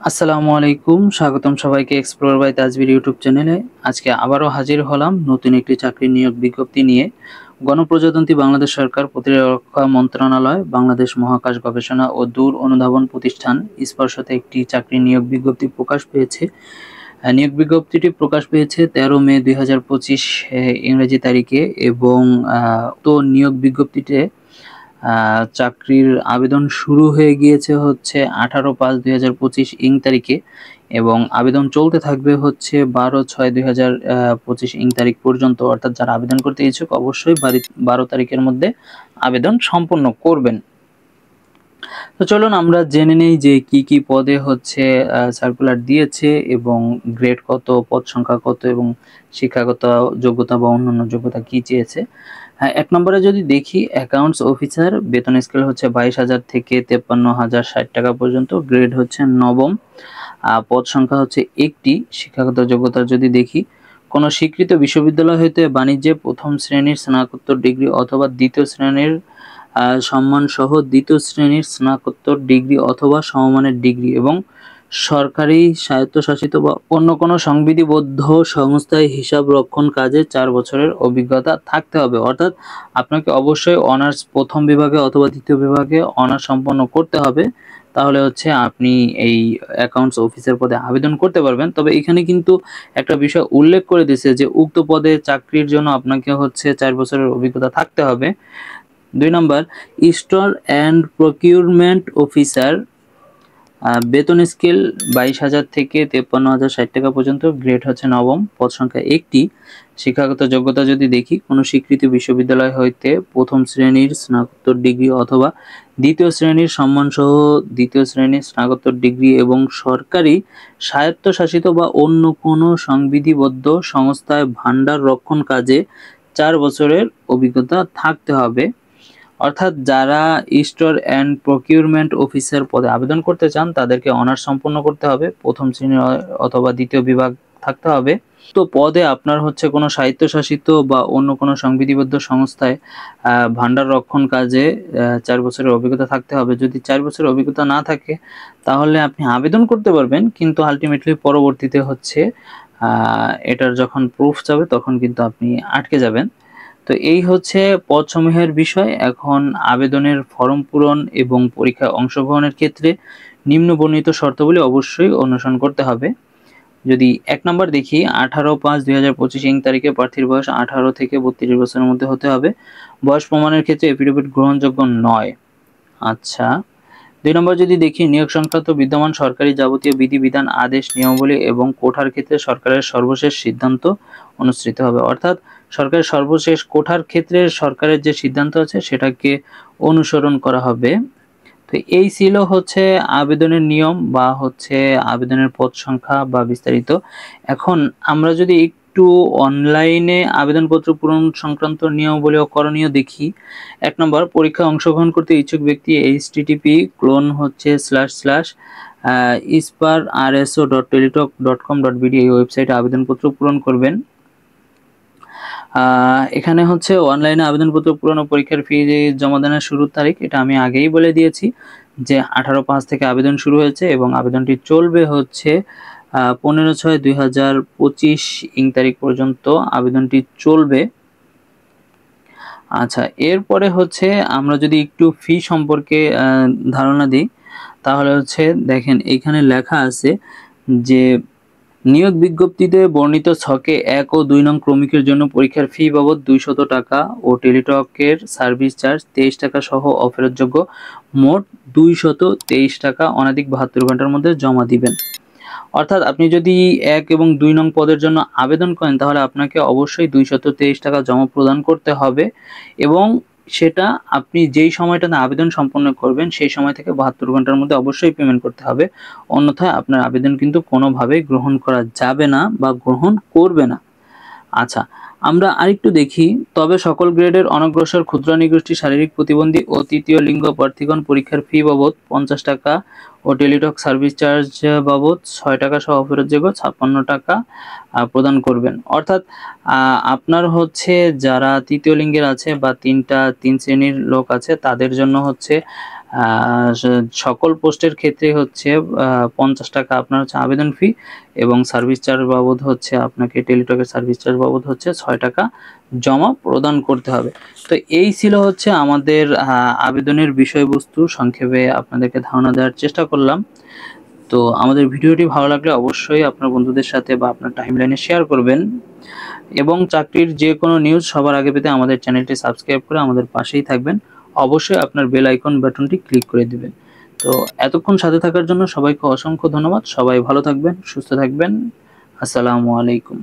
আসসালামু আলাইকুম, স্বাগতম সবাইকে এক্সপ্লোর বাই তাজবির ইউটিউব চ্যানেলে। আজকে আবারও হাজির হলাম নতুন একটি চাকরি নিয়োগ বিজ্ঞপ্তি নিয়ে। গণপ্রজাতন্ত্রী বাংলাদেশ সরকার, প্রতিরক্ষা মন্ত্রণালয়, বাংলাদেশ মহাকাশ গবেষণা ও দূর অনুধাবন প্রতিষ্ঠান স্পর্শতে একটি চাকরি নিয়োগ বিজ্ঞপ্তি প্রকাশ পেয়েছে। নিয়োগ বিজ্ঞপ্তিটি প্রকাশ পেয়েছে 13 মে 2025 ইংরেজি তারিখে এবং নিয়োগ বিজ্ঞপ্তিতে চাকরির আবেদন শুরু হয়ে গিয়েছে হচ্ছে 18/5/2025 ইং তারিখে এবং আবেদন চলতে থাকবে হচ্ছে 12/6/2025 ইং তারিখ পর্যন্ত। অর্থাৎ যারা আবেদন করতে ইচ্ছুক অবশ্যই 12 তারিখের মধ্যে আবেদন সম্পন্ন করবেন। তো চলুন আমরা জেনে নেই যে কি কি পদে হচ্ছে সার্কুলার দিয়েছে এবং গ্রেড কত, পদ সংখ্যা কত এবং শিক্ষাগত যোগ্যতা বা অন্যান্য যোগ্যতা কি চেয়েছে। এক নম্বরে যদি দেখি, অ্যাকাউন্টস অফিসার, বেতন স্কেল হচ্ছে 22,000 থেকে 53,060 টাকা পর্যন্ত, গ্রেড হচ্ছে নবম, পদ সংখ্যা হচ্ছে একটি। শিক্ষাগত যোগ্যতা যদি দেখি, কোনো স্বীকৃত বিশ্ববিদ্যালয় হইতে বাণিজ্যে প্রথম শ্রেণীর স্নাতকোত্তর ডিগ্রি অথবা দ্বিতীয় শ্রেণীর সম্মান সহ দ্বিতীয় শ্রেণীর স্নাতকোত্তর ডিগ্রি অথবা সমমানের ডিগ্রি এবং সরকারি, স্বায়ত্তশাসিত বা অন্য কোনো সংবিধিবদ্ধ সংস্থায় হিসাব রক্ষণ কাজে 4 বছরের অভিজ্ঞতা থাকতে হবে। অর্থাৎ আপনাকে অবশ্যই অনার্স প্রথম বিভাগে অথবা দ্বিতীয় বিভাগে অনার্স সম্পন্ন করতে হবে, তাহলে হচ্ছে আপনি এই অ্যাকাউন্টস অফিসার পদে আবেদন করতে পারবেন। তবে এখানে কিন্তু একটা বিষয় উল্লেখ করে দিয়েছে যে উক্ত পদে চাকরির জন্য আপনাকে হচ্ছে 4 বছরের অভিজ্ঞতা থাকতে হবে। 2 নম্বর, স্টোর অ্যান্ড প্রকিউরমেন্ট অফিসার, বেতন স্কেল 22,000 থেকে 53,060 টাকা পর্যন্ত, গ্রেড হচ্ছে নবম, পদ সংখ্যা একটি। শিক্ষাগত যোগ্যতা যদি দেখি, কোনো স্বীকৃত বিশ্ববিদ্যালয় হইতে প্রথম শ্রেণীর স্নাতকোত্তর ডিগ্রি অথবা দ্বিতীয় শ্রেণীর সম্মানসহ দ্বিতীয় শ্রেণীর স্নাতকোত্তর ডিগ্রি এবং সরকারি, স্বায়ত্তশাসিত বা অন্য কোনো সংবিধিবদ্ধ সংস্থায় ভাণ্ডার রক্ষণ কাজে 4 বছরের অভিজ্ঞতা থাকতে হবে। অর্থাৎ যারা স্টোর অ্যান্ড প্রকিউরমেন্ট অফিসার পদে আবেদন করতে চান তাদেরকে অনার্স সম্পন্ন করতে হবে, প্রথম শ্রেণী অথবা দ্বিতীয় বিভাগ থাকতে হবে। তো পদে আপনার হচ্ছে কোনো স্বায়ত্তশাসিত বা অন্য কোনো সংবিধিবদ্ধ সংস্থায় ভাণ্ডার রক্ষণ কাজে 4 বছরের অভিজ্ঞতা থাকতে হবে। যদি 4 বছরের অভিজ্ঞতা না থাকে তাহলে আপনি আবেদন করতে পারবেন, কিন্তু আলটিমেটলি পরবর্তীতে হচ্ছে এটার যখন প্রুফ যাবে তখন কিন্তু আপনি আটকে যাবেন। তো এই হচ্ছে পদসমূহের বিষয়। এখন আবেদনের ফর্ম পূরণ এবং পরীক্ষায় অংশগ্রহণের ক্ষেত্রে নিম্ন বর্ণিত শর্তাবলী অবশ্যই অনুসরণ করতে হবে। যদি 1 নম্বর দেখি, 18/5/2025 ইং তারিখে প্রার্থীর বয়স 18 থেকে 32 বছরের মধ্যে হতে হবে। বয়স প্রমাণের ক্ষেত্রে এফিডেভিট গ্রহণযোগ্য নয়। আচ্ছা। 2 নম্বর যদি দেখি, নিয়োগ সংক্রান্ত বিদ্যমান সরকারি যাবতীয় বিধিবিধান, আদেশ, নিয়মাবলী এবং কোঠার ক্ষেত্রে সরকারের সর্বশেষ সিদ্ধান্ত অনুসৃত হবে। অর্থাৎ সরকারের সর্বশেষ কোঠার ক্ষেত্রে সরকারের যে সিদ্ধান্ত আছে সেটাকে অনুসরণ করা হবে। তো এই ছিল হচ্ছে আবেদনের নিয়ম বা হচ্ছে আবেদনের পদ সংখ্যা বা বিস্তারিত। এখন আমরা যদি একটু অনলাইনে আবেদনপত্র পূরণ সংক্রান্ত নিয়মাবলী ও করণীয় দেখি। 1 নম্বর, পরীক্ষায় অংশগ্রহণ করতে ইচ্ছুক ব্যক্তি http://isparrso.teletalk.com.bd এই ওয়েবসাইটে আবেদনপত্র পূরণ করবেন। এখানে হচ্ছে অনলাইনে আবেদনপত্র পূরণ ও পরীক্ষার ফি জমা দানের শুরুর তারিখ এটা আমি আগেই বলে দিয়েছি যে 18/5 থেকে আবেদন শুরু হয়েছে এবং আবেদনটি চলবে হচ্ছে 15/6/2025 ইং তারিখ পর্যন্ত আবেদনটি চলবে। আচ্ছা, এরপরে হচ্ছে আমরা যদি একটু ফি সম্পর্কে ধারণা দিই, তাহলে হচ্ছে দেখেন এখানে লেখা আছে যে নিয়োগ বিজ্ঞপ্তিতে বর্ণিত ছকে 1 ও 2 নং ক্রমিকের জন্য পরীক্ষার ফি বাবদ 200 টাকা ও টেলিটকের সার্ভিস চার্জ 23 টাকা সহ অফেরতযোগ্য মোট 223 টাকা অনধিক 72 ঘন্টার মধ্যে জমা দিবেন। অর্থাৎ আপনি যদি 1 এবং 2 নং পদের জন্য আবেদন করেন তাহলে আপনাকে অবশ্যই 223 টাকা জমা প্রদান করতে হবে এবং সেটা আপনি যেই সময়টাতে আবেদন সম্পন্ন করবেন সেই সময় থেকে 72 ঘন্টার মধ্যে অবশ্যই পেমেন্ট করতে হবে। অন্যথায় আপনার আবেদন কিন্তু কোনোভাবেই গ্রহণ করা যাবে না বা গ্রহণ করবে না। আচ্ছা, আমরা আরেকটু দেখি। তবে সকল গ্রেডের অনগ্রসর ক্ষুদ্র নিগোষ্ঠী, শারীরিক প্রতিবন্ধী ও তৃতীয় লিঙ্গ প্রার্থীগণ পরীক্ষার ফি বাবদ 50 টাকা ও টেলিটক সার্ভিস চার্জ বাবদ 6 টাকা সহ অফেরতযোগ্য 56 টাকা প্রদান করবেন। অর্থাৎ আপনার হচ্ছে যারা তৃতীয় লিঙ্গের আছে বা তিন শ্রেণীর লোক আছে তাদের জন্য হচ্ছে সকল পোস্টের ক্ষেত্রে হচ্ছে 50 টাকা আপনার হচ্ছে আবেদন ফি, এবং সার্ভিস চার্জ বাবদ হচ্ছে আপনাকে টেলিটকের সার্ভিস চার্জ বাবদ হচ্ছে 6 টাকা জমা প্রদান করতে হবে। তো এই ছিল হচ্ছে আমাদের আবেদনের বিষয়বস্তু, সংক্ষেপে আপনাদেরকে ধারণা দেওয়ার চেষ্টা করলাম। তো আমাদের ভিডিওটি ভালো লাগলে অবশ্যই আপনার বন্ধুদের সাথে বা আপনার টাইমলাইনে শেয়ার করবেন, এবং চাকরির যে কোনো নিউজ সবার আগে পেতে আমাদের চ্যানেলটি সাবস্ক্রাইব করে আমাদের পাশেই থাকবেন। অবশ্যই আপনার বেল আইকন বাটনটি ক্লিক করে দিবেন। তো এতক্ষণ সাথে থাকার জন্য সবাইকে অসংখ্য ধন্যবাদ। সবাই ভালো থাকবেন, সুস্থ থাকবেন। আসসালামু আলাইকুম।